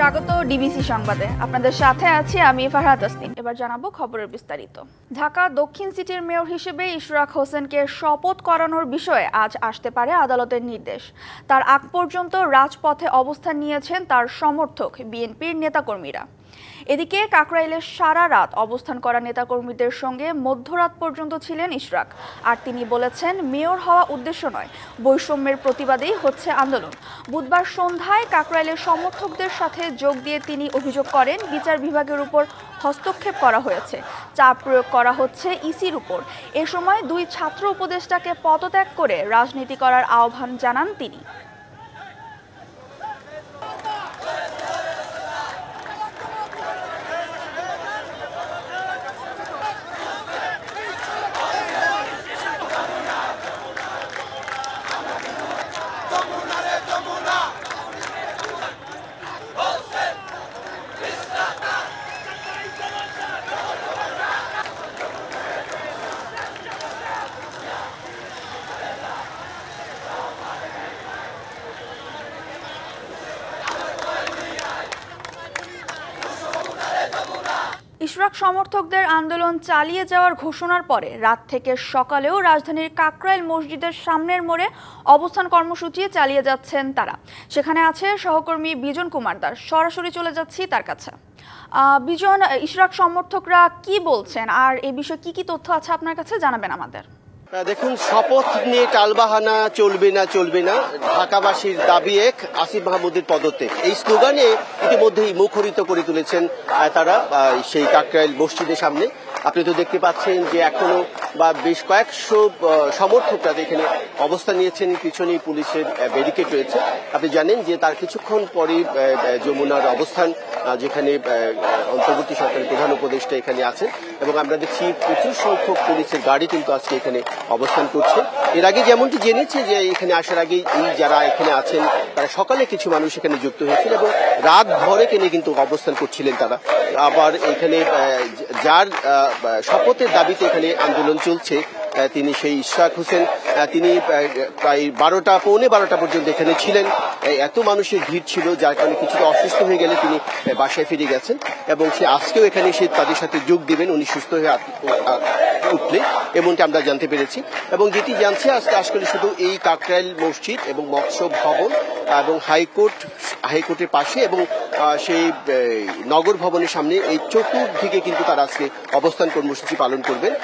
স্বাগত ডিবিসি সংবাদে। আপনাদের সাথে আছি আমি ফারহাদ তাসনিম। এবার জানাবো খবরের বিস্তারিত। ঢাকা দক্ষিণ সিটির মেয়র হিসেবে ইশরাক হোসেনকে শপথ করানোর বিষয়ে আজ আসতে পারে আদালতের নির্দেশ। তার আগ পর্যন্ত রাজপথে অবস্থান নিয়েছেন তার সমর্থক বিএনপির নেতাকর্মীরা। এদিকে কাকরাইলের সারা রাত অবস্থান করা নেতাকর্মীদের সঙ্গে মধ্যরাত পর্যন্ত ছিলেন ইশরাক। আর তিনি বলেছেন, মেয়র হওয়া উদ্দেশ্য নয়, বৈষম্যের প্রতিবাদেই হচ্ছে আন্দোলন। বুধবার সন্ধ্যায় কাকরাইলের সমর্থকদের সাথে যোগ দিয়ে তিনি অভিযোগ করেন, বিচার বিভাগের উপর হস্তক্ষেপ করা হয়েছে, চাপ প্রয়োগ করা হচ্ছে ইসির উপর। এ সময় দুই ছাত্র উপদেষ্টাকে পদত্যাগ করে রাজনীতি করার আহ্বান জানান তিনি। ইশরাক সমর্থকদের আন্দোলন চালিয়ে যাওয়ার ঘোষণার পরে রাত থেকে সকালেও রাজধানীর কাকরাইল মসজিদের সামনের মোড়ে অবস্থান কর্মসূচি চালিয়ে যাচ্ছেন তারা। সেখানে আছে সহকর্মী বিজন কুমার দাস। সরাসরি চলে যাচ্ছি তার কাছে। বিজন, ইশরাক সমর্থকরা কি বলছেন আর এই বিষয়ে কি তথ্য আছে আপনার কাছে জানাবেন আমাদের। দেখুন, শপথ নিয়ে টালবাহানা চলবে না, ঢাকাবাসীর দাবি এক, আসিফ মাহমুদের পদত্যাগ, এই স্লোগানে ইতিমধ্যেই মুখরিত করে তুলেছেন তারা সেই কাকরাইল মসজিদের সামনে। আপনি তো দেখতে পাচ্ছেন যে এখনো বেশ কয়েকশো সমর্থকরা এখানে অবস্থান নিয়েছেন। পিছনে পুলিশের ব্যারিকেড রয়েছে। আপনি জানেন যে তার কিছুক্ষণ পরে যমুনার অবস্থান, যেখানে অন্তর্বর্তী সরকারের প্রধান উপদেষ্টা এখানে আছেন, এবং আমরা দেখছি প্রচুর সংখ্যক পুলিশের গাড়ি কিন্তু আজকে এখানে অবস্থান করছে। এর আগে যেমনটি জেনেছে যে এখানে আসার আগে এই যারা এখানে আছেন তারা সকালে কিছু মানুষ এখানে যুক্ত হয়েছিল এবং রাত ভরে এখানে কিন্তু অবস্থান করছিলেন তারা। আবার এখানে যার শপথের দাবিতে এখানে আন্দোলন চলছে তিনি সেই ইশরাক হোসেন, তিনি প্রায় পৌনে বারোটা পর্যন্ত এখানে ছিলেন। এত মানুষের ভিড় ছিল যার কারণে কিছুটা অসুস্থ হয়ে গেলে তিনি বাসায় ফিরে গেছেন এবং সে আজকেও এখানে সে তাদের সাথে যোগ দিবেন উনি সুস্থ হয়ে উঠলে, এমনটি আমরা জানতে পেরেছি। এবং যেটি জানছি আজকে আসলে শুধু এই কাকরাইল মসজিদ এবং মৎস্য ভবন এবং হাইকোর্টের পাশে এবং সেই নগর ভবনের সামনে এই চতুর্দিকে কিন্তু তারা আজকে অবস্থান কর্মসূচি পালন করবেন।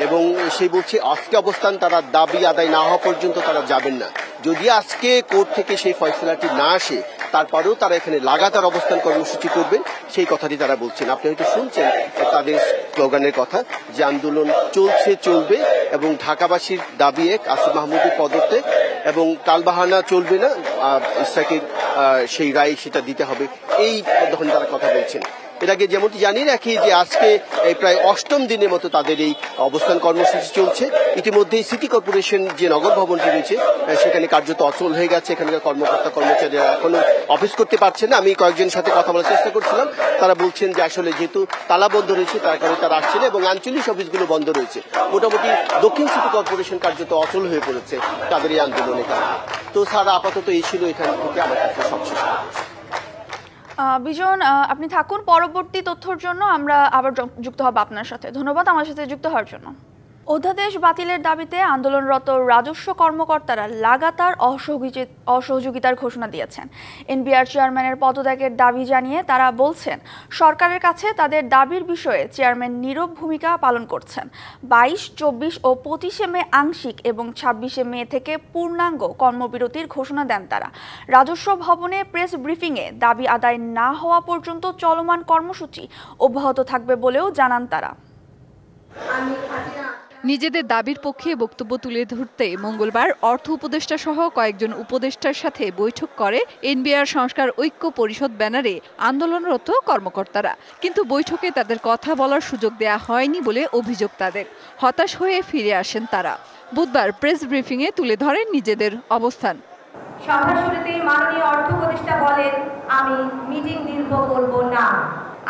এবং সেই বলছে আজকে অবস্থান তারা দাবি আদায় না হওয়া পর্যন্ত তারা যাবেন না। যদি আজকে কোর্ট থেকে সেই ফয়সলাটি না আসে তারপরেও তারা এখানে লাগাতার অবস্থান কর্মসূচি করবেন, সেই কথাটি তারা বলছেন। আপনি হয়তো শুনছেন তাদের স্লোগানের কথা যে আন্দোলন চলবে এবং ঢাকাবাসীর দাবি এক, আসিফ মাহমুদের পদত্যাগ, এবং টালবাহানা চলবে না, ইশরাকের সেই রায় সেটা দিতে হবে, এই ধরনের তারা কথা বলছেন। এর আগে যেমনটি জানিয়ে রাখি যে আজকে প্রায় 8ম দিনের মতো তাদের এই অবস্থান কর্মসূচি চলছে। ইতিমধ্যেই সিটি কর্পোরেশন যে নগর ভবনটি রয়েছে সেখানে কার্যত অচল হয়ে গেছে। এখানকার কর্মকর্তা কর্মচারীরা এখনো অফিস করতে পারছেন না। আমি কয়েকজনের সাথে কথা বলার চেষ্টা করছিলাম, তারা বলছেন যে আসলে যেহেতু তালা বন্ধ রয়েছে তার কারণে তারা আসছে না এবং আঞ্চলিক অফিসগুলো বন্ধ রয়েছে। মোটামুটি দক্ষিণ সিটি কর্পোরেশন কার্যত অচল হয়ে পড়েছে তাদের এই আন্দোলনের কারণে। তো স্যার, আপাতত এই ছিল এখান থেকে আমার কাছে সবশেষ। বিজন, আপনি থাকুন, পরবর্তী তথ্যের জন্য আমরা আবার যুক্ত হব আপনার সাথে। ধন্যবাদ আমার সাথে যুক্ত হওয়ার জন্য। অধ্যাদেশ বাতিলের দাবিতে আন্দোলনরত রাজস্ব কর্মকর্তারা লাগাতার অসহযোগিতার ঘোষণা দিয়েছেন। এনবিআর চেয়ারম্যানের পদত্যাগের দাবি জানিয়ে তারা বলছেন, সরকারের কাছে তাদের দাবির বিষয়ে চেয়ারম্যান নীরব ভূমিকা পালন করছেন। 22, 24 ও 25 মে আংশিক এবং 26 মে থেকে পূর্ণাঙ্গ কর্মবিরতির ঘোষণা দেন তারা। রাজস্ব ভবনে প্রেস ব্রিফিংয়ে দাবি আদায় না হওয়া পর্যন্ত চলমান কর্মসূচি অব্যাহত থাকবে বলেও জানান তারা। নিজেদের দাবির পক্ষে বক্তব্য তুলে ধরতে মঙ্গলবার অর্থ উপদেষ্টা সহ কয়েকজন উপদেষ্টার সাথে বৈঠক করে এনবিআর সংস্কার ঐক্য পরিষদ ব্যানারে আন্দোলনরত কর্মকর্তারা। কিন্তু বৈঠকে তাদের কথা বলার সুযোগ দেয়া হয়নি বলে অভিযোগ তাদের। হতাশ হয়ে ফিরে আসেন তারা। বুধবার প্রেস ব্রিফিংয়ে তুলে ধরেন নিজেদের অবস্থান। সভা শুরুতেই মাননীয় অর্থ উপদেষ্টা বলেন, আমি মিটিং দীর্ঘ করব না,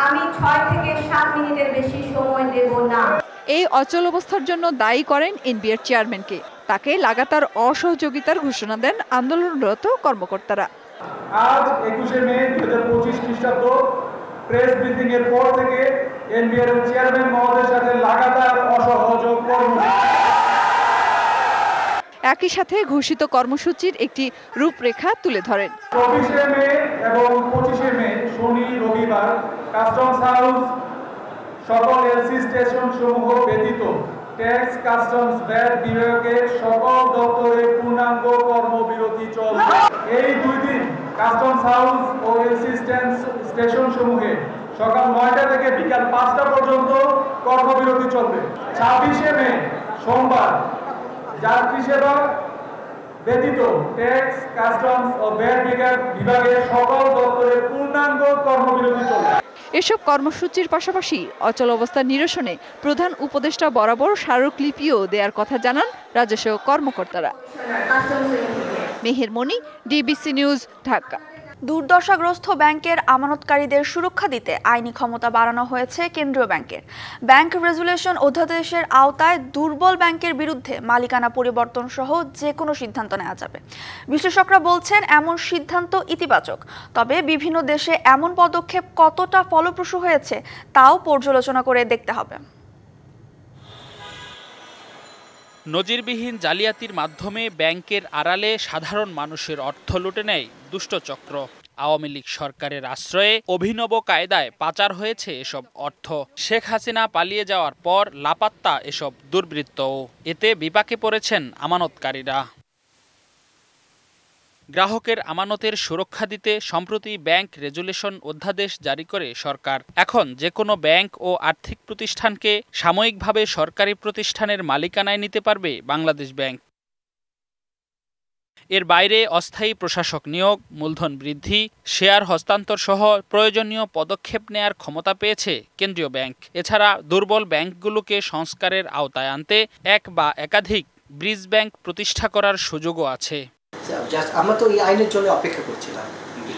আমি 6 থেকে 7 মিনিটের বেশি সময় দেব না। এই অচল অবস্থার জন্য দায়ী করেন এনবিআর চেয়ারম্যানকে। তাকে লাগাতার অসহযোগিতার ঘোষণা দেন আন্দোলনরত কর্মকর্তারা। আজ 21শে মে 2025 খ্রিস্টাব্দ প্রেস ব্রিফিং এর পর থেকে এনবিআর এর চেয়ারম্যান মহোদয়ের সাথে লাগাতার অসহযোগ কর্মসূচি। একই সাথে ঘোষিত কর্মসূচির একটি রূপরেখা তুলে ধরেন। 24শে মে এবং 25শে মে শনি রবিবার কাস্টমস হাউস সকল এলসি স্টেশন সমূহ ব্যতীত ট্যাক্স কাস্টমস ভ্যাট বিভাগের সকল দপ্তরে পূর্ণাঙ্গ কর্মবিরতি চলবে। এই 2 দিন কাস্টমস হাউস ও এলসি স্টেশন সমূহে সকাল 9টা থেকে বিকাল 5টা পর্যন্ত কর্মবিরতি চলবে। 26শে মে সোমবার যাত্রী সেবা ব্যতীত ট্যাক্স কাস্টমস ও ভ্যাট বিভাগের সকল দপ্তরে পূর্ণাঙ্গ কর্মবিরতি চলবে। এসব কর্মসূচির পাশাপাশি অচল অবস্থা নিরসনে প্রধান উপদেষ্টা বরাবর স্মারকলিপিও দেওয়ার কথা জানান রাজস্ব কর্মকর্তারা। মেহের মনি, ডিবিসি নিউজ, ঢাকা। দুর্দশাগ্রস্ত ব্যাংকের আমানতকারীদের সুরক্ষা দিতে আইনি ক্ষমতা বাড়ানো হয়েছে কেন্দ্রীয় ব্যাংকের। ব্যাংক রেজুলেশন অধ্যাদেশের আওতায় দুর্বল ব্যাংকের বিরুদ্ধে মালিকানা পরিবর্তন সহ যে কোনো সিদ্ধান্ত নেওয়া যাবে। বিশ্লেষকরা বলছেন এমন সিদ্ধান্ত ইতিবাচক, তবে বিভিন্ন দেশে এমন পদক্ষেপ কতটা ফলপ্রসূ হয়েছে তাও পর্যালোচনা করে দেখতে হবে। নজিরবিহীন জালিয়াতির মাধ্যমে ব্যাংকের আড়ালে সাধারণ মানুষের অর্থ লুটে নেয় দুষ্টচক্র। আওয়ামী লীগ সরকারের আশ্রয়ে অভিনব কায়দায় পাচার হয়েছে এসব অর্থ। শেখ হাসিনা পালিয়ে যাওয়ার পর লাপাত্তা এসব দুর্বৃত্তও। এতে বিপাকে পড়েছেন আমানতকারীরা। গ্রাহকের আমানতের সুরক্ষা দিতে সম্প্রতি ব্যাংক রেজুলেশন অধ্যাদেশ জারি করে সরকার। এখন যে কোনো ব্যাংক ও আর্থিক প্রতিষ্ঠানকে সাময়িকভাবে সরকারি প্রতিষ্ঠানের মালিকানায় নিতে পারবে বাংলাদেশ ব্যাংক। এর বাইরে অস্থায়ী প্রশাসক নিয়োগ, মূলধন বৃদ্ধি, শেয়ার হস্তান্তর সহ প্রয়োজনীয় পদক্ষেপ নেয়ার ক্ষমতা পেয়েছে কেন্দ্রীয় ব্যাংক। এছাড়া দুর্বল ব্যাংকগুলোকে সংস্কারের আওতায় আনতে এক বা একাধিক ব্রিজ ব্যাংক প্রতিষ্ঠা করার সুযোগও আছে। আমরা তো এই আইনের জন্য অপেক্ষা করছিলাম,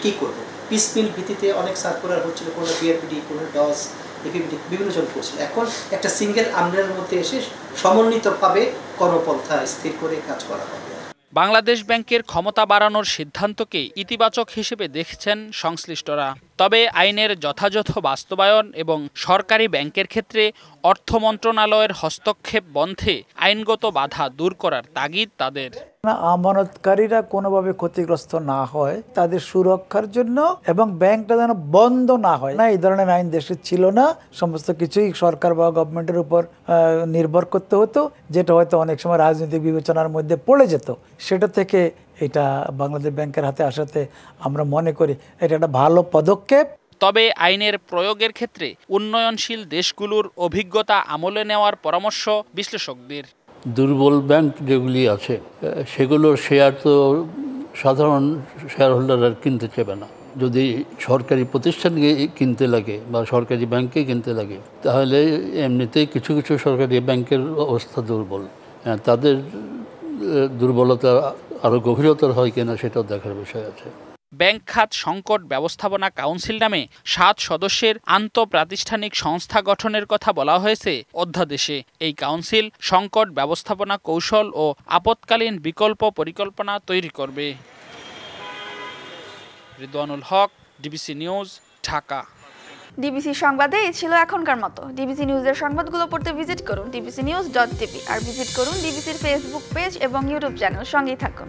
কি করবো। পিসমিল ভিত্তিতে অনেক সার্কুলার হচ্ছিল, কোনো বিআরপিডি, কোনো ডস, এপিপিডি বিভিন্ন জন করছিল। এখন একটা সিঙ্গেল আমরের মধ্যে এসে সমন্বিতভাবে কর্মপন্থা স্থির করে কাজ করা হবে। বাংলাদেশ ব্যাংকের ক্ষমতা বাড়ানোর সিদ্ধান্তকে ইতিবাচক হিসেবে দেখছেন সংশ্লিষ্টরা। তবে আইনের যথাযথ বাস্তবায়ন এবং সরকারি ব্যাংকের ক্ষেত্রে অর্থ মন্ত্রণালয়ের হস্তক্ষেপ বন্ধে আইনগত বাধা দূর করার তাগিদ তাদের। আমানতকারীরা কোনোভাবে ক্ষতিগ্রস্ত না হয় তাদের সুরক্ষার জন্য, এবং ব্যাংকটা যেন বন্ধ না হয় না, এই ধরনের আইন দেশে ছিল না। সমস্ত কিছুই সরকার বা গভর্নমেন্টের উপর নির্ভর করতে হতো, যেটা হয়তো অনেক সময় রাজনৈতিক বিবেচনার মধ্যে পড়ে যেত। সেটা থেকে এটা বাংলাদেশ ব্যাংকের হাতে আসাতে আমরা মনে করি এটা একটা ভালো পদক্ষেপ। তবে আইনের প্রয়োগের ক্ষেত্রে উন্নয়নশীল দেশগুলোর অভিজ্ঞতা আমলে নেওয়ার পরামর্শ বিশ্লেষকদের। দুর্বল ব্যাংক যেগুলি আছে সেগুলোর শেয়ার তো সাধারণ শেয়ার হোল্ডাররা কিনতে চাইবে না। যদি সরকারি প্রতিষ্ঠানকে কিনতে লাগে বা সরকারি ব্যাংকে কিনতে লাগে, তাহলে এমনিতেই কিছু কিছু সরকারি ব্যাংকের অবস্থা দুর্বল। তাদের দুর্বলতা আরও গভীরতর হয় কিনা সেটাও দেখার বিষয় আছে। ব্যাংক খাত সংকট ব্যবস্থাপনা কাউন্সিল নামে 7 সদস্যের আন্তঃপ্রাতিষ্ঠানিক সংস্থা গঠনের কথা বলা হয়েছে অধ্যাদেশে। এই কাউন্সিল সংকট ব্যবস্থাপনা কৌশল ও আপৎকালীন বিকল্প পরিকল্পনা তৈরি করবে। রিদওয়ানুল হক, ডিবিসি নিউজ, ঢাকা। ডিবিসি সংবাদে এই ছিল এখনকার মতো। ডিবিসি নিউজের সংবাদগুলো পড়তে ভিজিট করুন dbcnews.tv আর ভিজিট করুন ডিবিসির ফেসবুক পেজ এবং ইউটিউব চ্যানেল। সঙ্গেই থাকুন।